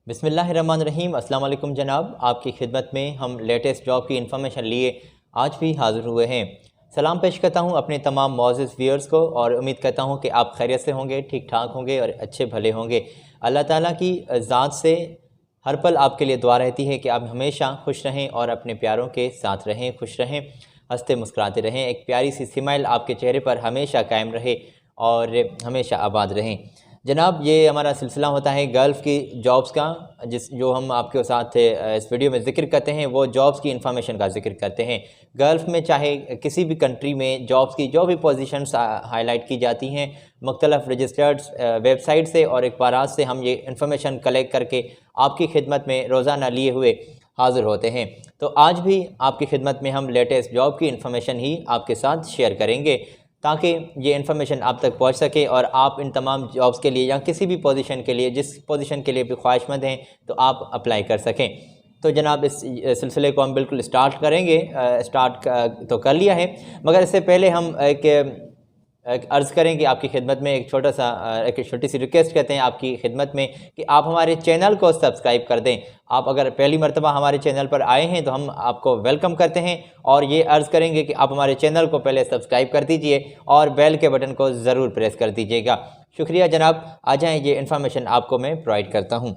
बिस्मिल्लाहिर्रहमानिर्रहीम। अस्सलाम वालेकुम जनाब, आपकी खिदमत में हम लेटेस्ट जॉब की इन्फॉर्मेशन लिए आज भी हाज़िर हुए हैं। सलाम पेश करता हूँ अपने तमाम मौजूद व्यूअर्स को और उम्मीद करता हूँ कि आप खैरियत से होंगे, ठीक ठाक होंगे और अच्छे भले होंगे। अल्लाह ताला की ज़ात से हर पल आपके लिए दुआ रहती है कि आप हमेशा खुश रहें और अपने प्यारों के साथ रहें, खुश रहें, हंसते मुस्कुराते रहें। एक प्यारी सी स्माइल आपके चेहरे पर हमेशा कायम रहे और हमेशा आबाद रहें। जनाब, ये हमारा सिलसिला होता है गल्फ़ की जॉब्स का, जो हम आपके साथ इस वीडियो में ज़िक्र करते हैं वो जॉब्स की इंफॉर्मेशन का ज़िक्र करते हैं। गल्फ़ में चाहे किसी भी कंट्री में जॉब्स की जो भी पोजीशंस हाईलाइट की जाती हैं मुख्तलिफ़ रजिस्टर्ड वेबसाइट से और अखबारात से हम ये इन्फॉर्मेशन कलेक्ट करके आपकी खिदमत में रोज़ाना लिए हुए हाज़िर होते हैं। तो आज भी आपकी खिदमत में हम लेटेस्ट जॉब की इन्फॉर्मेशन ही आपके साथ शेयर करेंगे ताकि ये इन्फॉर्मेशन आप तक पहुंच सके और आप इन तमाम जॉब्स के लिए या किसी भी पोजीशन के लिए, जिस पोजीशन के लिए भी ख्वाहिशमंद हैं, तो आप अप्लाई कर सकें। तो जनाब, इस सिलसिले को हम बिल्कुल स्टार्ट करेंगे। तो कर लिया है, मगर इससे पहले हम एक अर्ज़ करेंगे आपकी खिदमत में एक छोटी सी रिक्वेस्ट करते हैं आपकी खिदमत में कि आप हमारे चैनल को सब्सक्राइब कर दें। आप अगर पहली मरतबा हमारे चैनल पर आए हैं तो हम आपको वेलकम करते हैं और ये अर्ज़ करेंगे कि आप हमारे चैनल को पहले सब्सक्राइब कर दीजिए और बेल के बटन को ज़रूर प्रेस कर दीजिएगा। शुक्रिया जनाब। आ जाएँ, ये इन्फॉर्मेशन आपको मैं प्रोवाइड करता हूँ।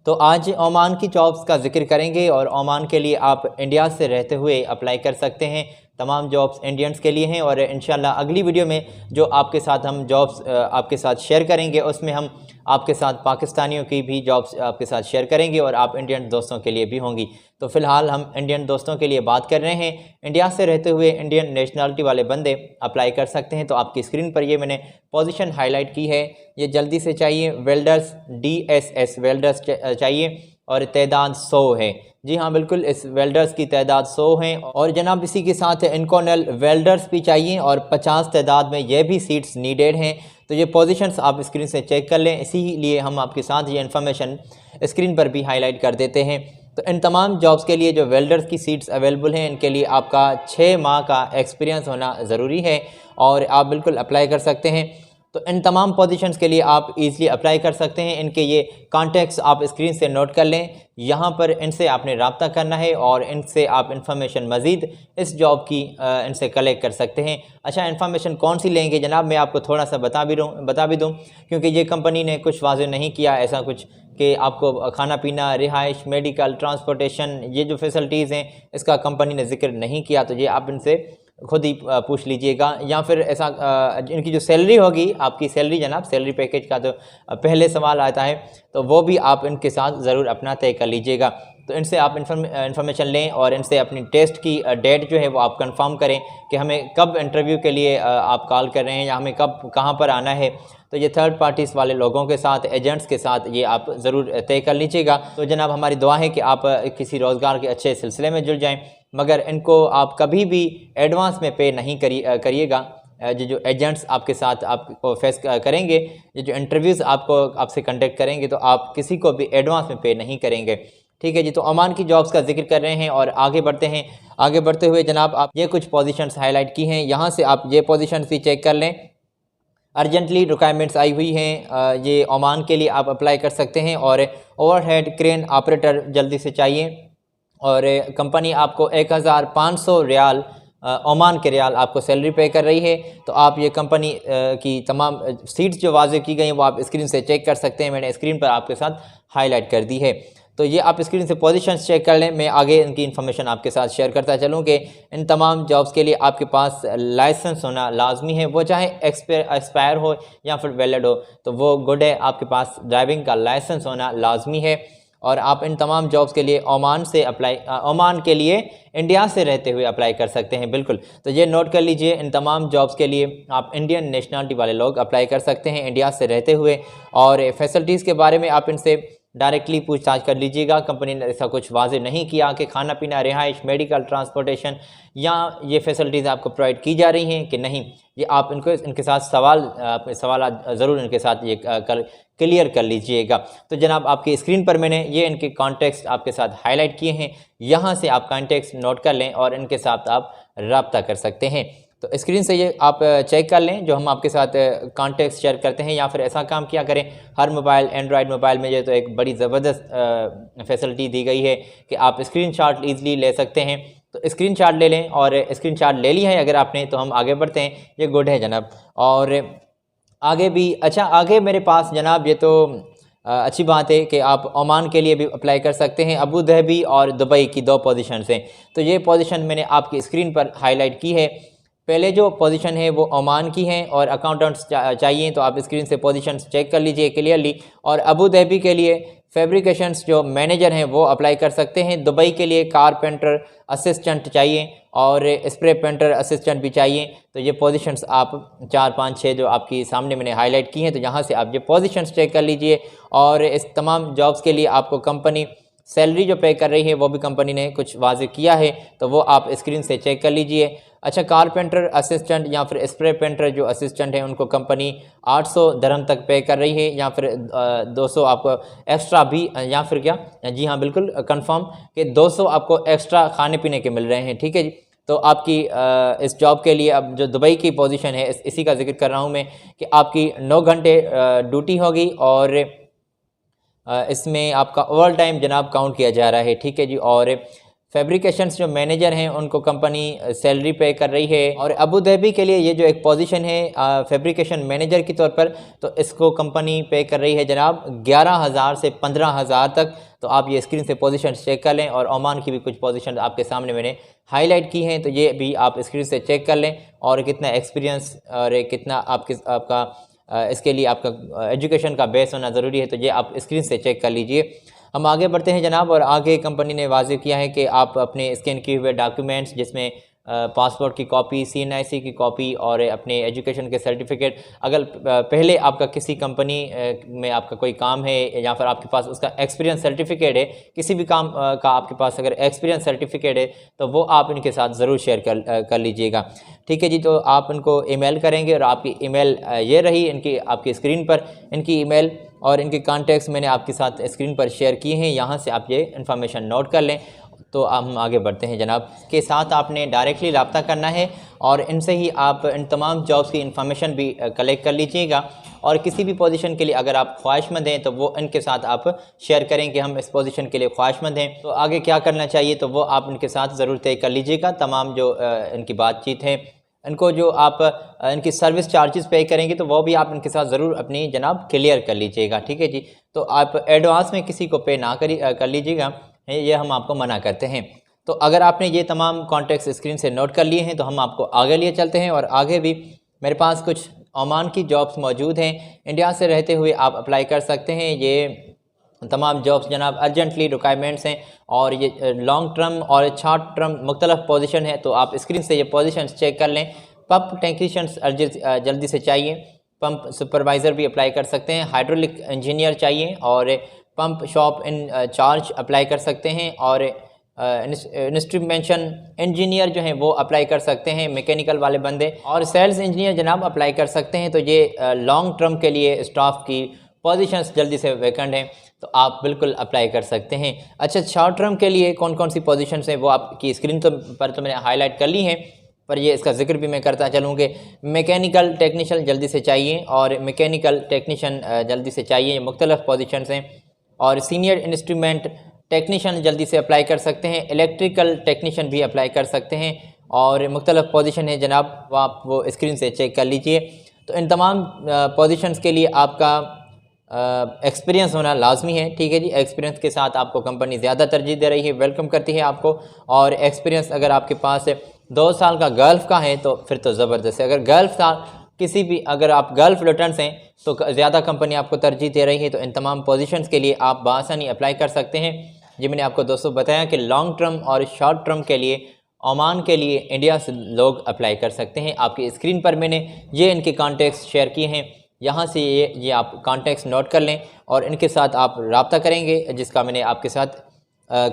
तो आज ओमान की जॉब्स का जिक्र करेंगे और ओमान के लिए आप इंडिया से रहते हुए अप्लाई कर सकते हैं। तमाम जॉब्स इंडियंस के लिए हैं और इंशाल्लाह अगली वीडियो में जो आपके साथ हम जॉब्स आपके साथ शेयर करेंगे उसमें हम आपके साथ पाकिस्तानियों की भी जॉब्स आपके साथ शेयर करेंगे और आप इंडियन दोस्तों के लिए भी होंगी। तो फ़िलहाल हम इंडियन दोस्तों के लिए बात कर रहे हैं। इंडिया से रहते हुए इंडियन नेशनलिटी वाले बंदे अप्लाई कर सकते हैं। तो आपकी स्क्रीन पर ये मैंने पोजीशन हाईलाइट की है, ये जल्दी से चाहिए। वेल्डर्स DSS वेल्डर्स चाहिए और तादाद 100 है। जी हाँ, बिल्कुल, इस वेल्डर्स की तादाद 100 हैं और जनाब इसी के साथ इनकोनल वेल्डर्स भी चाहिए और 50 तादाद में ये भी सीट्स नीडेड हैं। तो ये पोजीशंस आप स्क्रीन से चेक कर लें, इसीलिए हम आपके साथ ये इन्फॉर्मेशन स्क्रीन पर भी हाईलाइट कर देते हैं। तो इन तमाम जॉब्स के लिए जो वेल्डर्स की सीट्स अवेलेबल हैं इनके लिए आपका 6 माह का एक्सपीरियंस होना ज़रूरी है और आप बिल्कुल अप्लाई कर सकते हैं। तो इन तमाम पोजीशंस के लिए आप इजीली अप्लाई कर सकते हैं। इनके ये कॉन्टैक्ट्स आप स्क्रीन से नोट कर लें, यहाँ पर इनसे आपने रब्ता करना है और इनसे आप इन्फॉर्मेशन मज़ीद इस जॉब की इनसे कलेक्ट कर सकते हैं। अच्छा, इन्फॉर्मेशन कौन सी लेंगे जनाब, मैं आपको थोड़ा सा बता भी दूँ क्योंकि ये कंपनी ने कुछ वाज़ेह नहीं किया ऐसा कुछ कि आपको खाना पीना, रिहाइश, मेडिकल, ट्रांसपोर्टेशन, ये जो फैसिलिटीज़ हैं इसका कंपनी ने जिक्र नहीं किया। तो ये आप इनसे खुद ही पूछ लीजिएगा या फिर ऐसा इनकी जो सैलरी होगी, आपकी सैलरी जनाब, सैलरी पैकेज का तो पहले सवाल आता है, तो वो भी आप इनके साथ ज़रूर अपना तय कर लीजिएगा। तो इनसे आप इन्फॉर्मेशन लें और इनसे अपनी टेस्ट की डेट जो है वो आप कंफर्म करें कि हमें कब इंटरव्यू के लिए आप कॉल कर रहे हैं या हमें कब कहाँ पर आना है। तो ये थर्ड पार्टीज़ वाले लोगों के साथ, एजेंट्स के साथ ये आप ज़रूर तय कर लीजिएगा। तो जनाब, हमारी दुआ है कि आप किसी रोज़गार के अच्छे सिलसिले में जुड़ जाएँ, मगर इनको आप कभी भी एडवांस में पे नहीं करिएगा। जो एजेंट्स आपके साथ आपको फेस करेंगे, ये जो इंटरव्यूज़ आपसे कंडक्ट करेंगे, तो आप किसी को भी एडवांस में पे नहीं करेंगे। ठीक है जी। तो ओमान की जॉब्स का जिक्र कर रहे हैं और आगे बढ़ते हैं। आगे बढ़ते हुए जनाब, आप ये कुछ पोजीशंस हाईलाइट की हैं, यहाँ से आप ये पोजीशंस भी चेक कर लें। अर्जेंटली रिक्वायरमेंट्स आई हुई हैं, ये ओमान के लिए आप अप्लाई कर सकते हैं और ओवरहेड क्रेन ऑपरेटर जल्दी से चाहिए और कंपनी आपको 1500 रियाल ओमान के रियाल आपको सैलरी पे कर रही है। तो आप ये कंपनी की तमाम सीट्स जो वाज़ेह की गई हैं वो आप स्क्रीन से चेक कर सकते हैं, मैंने स्क्रीन पर आपके साथ हाईलाइट कर दी है। तो ये आप स्क्रीन से पोजीशंस चेक कर लें। मैं आगे इनकी इन्फॉर्मेशन आपके साथ शेयर करता चलूँ कि इन तमाम जॉब्स के लिए आपके पास लाइसेंस होना लाजमी है, वो चाहे एक्सपायर हो या फिर वैलिड हो, तो वो गुड है। आपके पास ड्राइविंग का लाइसेंस होना लाजमी है और आप इन तमाम जॉब्स के लिए ओमान के लिए इंडिया से रहते हुए अप्लाई कर सकते हैं। बिल्कुल, तो ये नोट कर लीजिए, इन तमाम जॉब्स के लिए आप इंडियन नेशनलिटी वाले लोग अप्लाई कर सकते हैं इंडिया से रहते हुए। और फैसिलिटीज़ के बारे में आप इनसे डायरेक्टली पूछताछ कर लीजिएगा। कंपनी ने ऐसा कुछ वाज़ेह नहीं किया कि खाना पीना, रिहाइश, मेडिकल, ट्रांसपोर्टेशन या ये फैसिलिटीज़ आपको प्रोवाइड की जा रही हैं कि नहीं। ये आप इनके साथ सवाल ज़रूर इनके साथ ये क्लियर कर लीजिएगा। तो जनाब, आपकी स्क्रीन पर मैंने ये इनके कॉन्टेक्स्ट आपके साथ हाईलाइट किए हैं, यहाँ से आप कॉन्टेक्स्ट नोट कर लें और इनके साथ आप रब्ता कर सकते हैं। तो स्क्रीन से ये आप चेक कर लें जो हम आपके साथ कॉन्टेक्ट शेयर करते हैं, या फिर ऐसा काम किया करें, हर मोबाइल एंड्रॉयड मोबाइल में ये तो एक बड़ी ज़बरदस्त फैसिलिटी दी गई है कि आप स्क्रीनशॉट ईज़िली ले सकते हैं। तो स्क्रीनशॉट ले लें, और स्क्रीनशॉट ले लिया है अगर आपने तो हम आगे बढ़ते हैं, ये गुड है जनाब। और आगे भी अच्छा, आगे मेरे पास जनाब ये तो अच्छी बात है कि आप ओमान के लिए भी अप्लाई कर सकते हैं। अबू धाबी और दुबई की 2 पोजीशन हैं, तो ये पोजीशन मैंने आपकी स्क्रीन पर हाईलाइट की है। पहले जो पोजीशन है वो ओमान की है, और अकाउंटेंट्स चाहिए तो आप स्क्रीन से पोजीशंस चेक कर लीजिए क्लियरली। और अबू धाबी के लिए फैब्रिकेशंस जो मैनेजर हैं वो अप्लाई कर सकते हैं। दुबई के लिए कारपेंटर असिस्टेंट चाहिए और स्प्रे पेंटर असिस्टेंट भी चाहिए। तो ये पोजीशंस आप 4, 5, 6 जो आपकी सामने मैंने हाईलाइट की हैं, तो यहाँ से आप ये पोजीशंस चेक कर लीजिए। और इस तमाम जॉब्स के लिए आपको कंपनी सैलरी जो पे कर रही है वो भी कंपनी ने कुछ वाज़ेह किया है, तो वो आप स्क्रीन से चेक कर लीजिए। अच्छा, कारपेंटर असिस्टेंट या फिर स्प्रे पेंटर जो असिस्टेंट हैं उनको कंपनी 800 दिरहम तक पे कर रही है, या फिर 200 आपको एक्स्ट्रा भी, या फिर क्या, जी हाँ बिल्कुल कंफर्म कि 200 आपको एक्स्ट्रा खाने पीने के मिल रहे हैं। ठीक है जी। तो आपकी इस जॉब के लिए अब जो दुबई की पोजीशन है इसी का जिक्र कर रहा हूँ मैं, कि आपकी 9 घंटे ड्यूटी होगी, और इसमें आपका ओवर टाइम जनाब काउंट किया जा रहा है। ठीक है जी। और फैब्रिकेशंस जो मैनेजर हैं उनको कंपनी सैलरी पे कर रही है। और अबू धाबी के लिए ये जो एक पोजीशन है फैब्रिकेशन मैनेजर के तौर पर, तो इसको कंपनी पे कर रही है जनाब 11,000 से 15,000 तक। तो आप ये स्क्रीन से पोजीशन चेक कर लें। और ओमान की भी कुछ पोजीशन आपके सामने मैंने हाईलाइट की हैं, तो ये भी आप स्क्रीन से चेक कर लें। और कितना एक्सपीरियंस और कितना आपका इसके लिए आपका एजुकेशन का बेस होना ज़रूरी है, तो ये आप स्क्रीन से चेक कर लीजिए। हम आगे बढ़ते हैं जनाब। और आगे कंपनी ने वाज़ेह किया है कि आप अपने स्कैन किए हुए डॉक्यूमेंट्स, जिसमें पासपोर्ट की कॉपी, CNIC की कॉपी और अपने एजुकेशन के सर्टिफिकेट, अगर पहले आपका किसी कंपनी में आपका कोई काम है, या फिर आपके पास उसका एक्सपीरियंस सर्टिफिकेट है, किसी भी काम का आपके पास अगर एक्सपीरियंस सर्टिफिकेट है, तो वो आप इनके साथ ज़रूर शेयर कर लीजिएगा। ठीक है जी। तो आप इनको ईमेल करेंगे, और आपकी ईमेल ये रही इनकी, आपकी स्क्रीन पर इनकी ईमेल और इनके कॉन्टैक्ट्स मैंने आपके साथ स्क्रीन पर शेयर किए हैं, यहाँ से आप ये इन्फॉर्मेशन नोट कर लें। तो हम आगे बढ़ते हैं जनाब। के साथ आपने डायरेक्टली रब्ता करना है, और इनसे ही आप इन तमाम जॉब्स की इन्फॉर्मेशन भी कलेक्ट कर लीजिएगा। और किसी भी पोजीशन के लिए अगर आप ख्वाहिशमंद हैं तो वो इनके साथ आप शेयर करें कि हम इस पोजीशन के लिए ख्वाहिशमंद हैं, तो आगे क्या करना चाहिए, तो वो आप इनके साथ ज़रूर तय कर लीजिएगा। तमाम जो इनकी बातचीत है, इनको जो आप इनकी सर्विस चार्जेस पे करेंगे, तो वो भी आप इनके साथ ज़रूर अपनी जनाब क्लियर कर लीजिएगा। ठीक है जी। तो आप एडवांस में किसी को पे ना कर लीजिएगा, ये हम आपको मना करते हैं। तो अगर आपने ये तमाम कॉन्टैक्ट्स स्क्रीन से नोट कर लिए हैं, तो हम आपको आगे लिए चलते हैं। और आगे भी मेरे पास कुछ ओमान की जॉब्स मौजूद हैं, इंडिया से रहते हुए आप अप्लाई कर सकते हैं। ये तमाम जॉब्स जनाब अर्जेंटली रिक्वायरमेंट्स हैं, और ये लॉन्ग टर्म और शॉर्ट टर्म मुख्तलिफ पोजीशन है। तो आप स्क्रीन से ये पोजीशंस चेक कर लें। पंप टेक्नीशियंस जल्दी से चाहिए, पंप सुपरवाइज़र भी अप्लाई कर सकते हैं, हाइड्रोलिक इंजीनियर चाहिए, और pump shop in charge apply कर सकते हैं, और इंस्ट्रूमेंटेशन इंजीनियर जो हैं वो अप्लाई कर सकते हैं, मैकेनिकल वाले बंदे, और सेल्स इंजीनियर जनाब अप्लाई कर सकते हैं। तो ये लॉन्ग टर्म के लिए स्टाफ की पोजीशंस जल्दी से वैकेंट हैं, तो आप बिल्कुल अप्लाई कर सकते हैं। अच्छा, शॉर्ट टर्म के लिए कौन कौन सी पोजीशंस हैं वो आपकी स्क्रीन पर तो मैंने हाईलाइट कर ली हैं, पर ये इसका जिक्र भी मैं करता चलूँ कि मैकेनिकल टेक्नीशियन जल्दी से चाहिए, और मैकेनिकल टेक्नीशियन जल्दी से चाहिए, मुख्तलिफ पोजीशंस हैं। और सीनियर इंस्ट्रूमेंट टेक्नीशियन जल्दी से अप्लाई कर सकते हैं, इलेक्ट्रिकल टेक्नीशियन भी अप्लाई कर सकते हैं, और मुख्तलिफ पोजीशन है जनाब, वो आप वो स्क्रीन से चेक कर लीजिए। तो इन तमाम पोजीशंस के लिए आपका एक्सपीरियंस होना लाजमी है। ठीक है जी। एक्सपीरियंस के साथ आपको कंपनी ज़्यादा तरजीह दे रही है, वेलकम करती है आपको। और एक्सपीरियंस अगर आपके पास 2 साल का गल्फ़ का है तो फिर तो ज़बरदस्त है। अगर गल्फ़ का किसी भी, अगर आप गल्फ़ रिटर्न्स हैं तो ज़्यादा कंपनी आपको तरजीह दे रही है। तो इन तमाम पोजीशंस के लिए आप बआसानी अप्लाई कर सकते हैं। जी मैंने आपको दोस्तों बताया कि लॉन्ग टर्म और शॉर्ट टर्म के लिए ओमान के लिए इंडिया से लोग अप्लाई कर सकते हैं। आपकी स्क्रीन पर मैंने ये इनके कॉन्टैक्ट्स शेयर किए हैं, यहाँ से ये आप कॉन्टैक्ट्स नोट कर लें, और इनके साथ आप रब्ता करेंगे, जिसका मैंने आपके साथ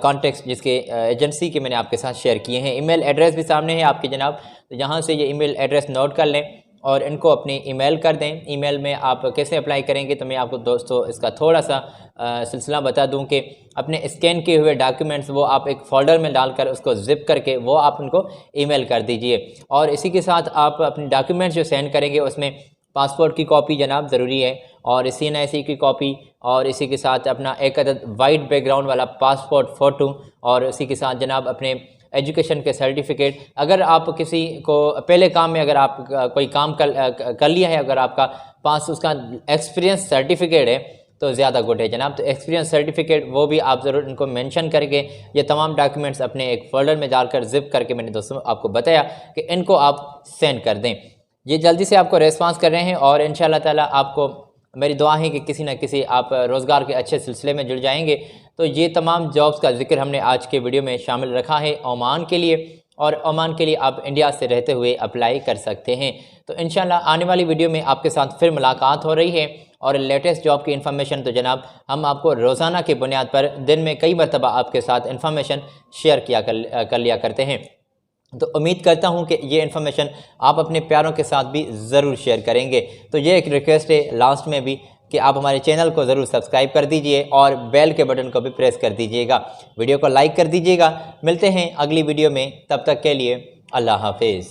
कॉन्टैक्ट्स जिसके एजेंसी के मैंने आपके साथ शेयर किए हैं। ईमेल एड्रेस भी सामने है आपके जनाब, तो यहाँ से ये ईमेल एड्रेस नोट कर लें, और इनको अपनी ईमेल कर दें। ईमेल में आप कैसे अप्लाई करेंगे तो मैं आपको दोस्तों इसका थोड़ा सा सिलसिला बता दूं कि अपने स्कैन किए हुए डॉक्यूमेंट्स वो आप एक फ़ोल्डर में डालकर उसको ज़िप करके वो आप उनको ईमेल कर दीजिए। और इसी के साथ आप अपने डॉक्यूमेंट्स जो सेंड करेंगे उसमें पासपोर्ट की कॉपी जनाब ज़रूरी है, और CNIC की कॉपी, और इसी के साथ अपना एक अदद वाइट बैकग्राउंड वाला पासपोर्ट फ़ोटो, और इसी के साथ जनाब अपने एजुकेशन के सर्टिफिकेट। अगर आप किसी को पहले काम में अगर आप कोई काम कर लिया है, अगर आपका पास उसका एक्सपीरियंस सर्टिफिकेट है तो ज़्यादा गुड है जनाब। तो एक्सपीरियंस सर्टिफिकेट वो भी आप ज़रूर इनको मेंशन करके ये तमाम डॉक्यूमेंट्स अपने एक फ़ोल्डर में डालकर ज़िप करके, मैंने दोस्तों आपको बताया कि इनको आप सेंड कर दें। ये जल्दी से आपको रेस्पॉन्स कर रहे हैं और इंशाअल्लाह ताला आपको मेरी दुआ है कि किसी न किसी आप रोज़गार के अच्छे सिलसिले में जुड़ जाएंगे। तो ये तमाम जॉब्स का जिक्र हमने आज के वीडियो में शामिल रखा है ओमान के लिए, और ओमान के लिए आप इंडिया से रहते हुए अप्लाई कर सकते हैं। तो इंशाअल्लाह आने वाली वीडियो में आपके साथ फिर मुलाकात हो रही है, और लेटेस्ट जॉब की इन्फॉर्मेशन तो जनाब हम आपको रोज़ाना की बुनियाद पर दिन में कई मरतबा आपके साथ इन्फॉर्मेशन शेयर कर लिया करते हैं। तो उम्मीद करता हूं कि ये इन्फॉर्मेशन आप अपने प्यारों के साथ भी ज़रूर शेयर करेंगे। तो ये एक रिक्वेस्ट है लास्ट में भी कि आप हमारे चैनल को ज़रूर सब्सक्राइब कर दीजिए और बेल के बटन को भी प्रेस कर दीजिएगा, वीडियो को लाइक कर दीजिएगा। मिलते हैं अगली वीडियो में, तब तक के लिए अल्लाह हाफिज़।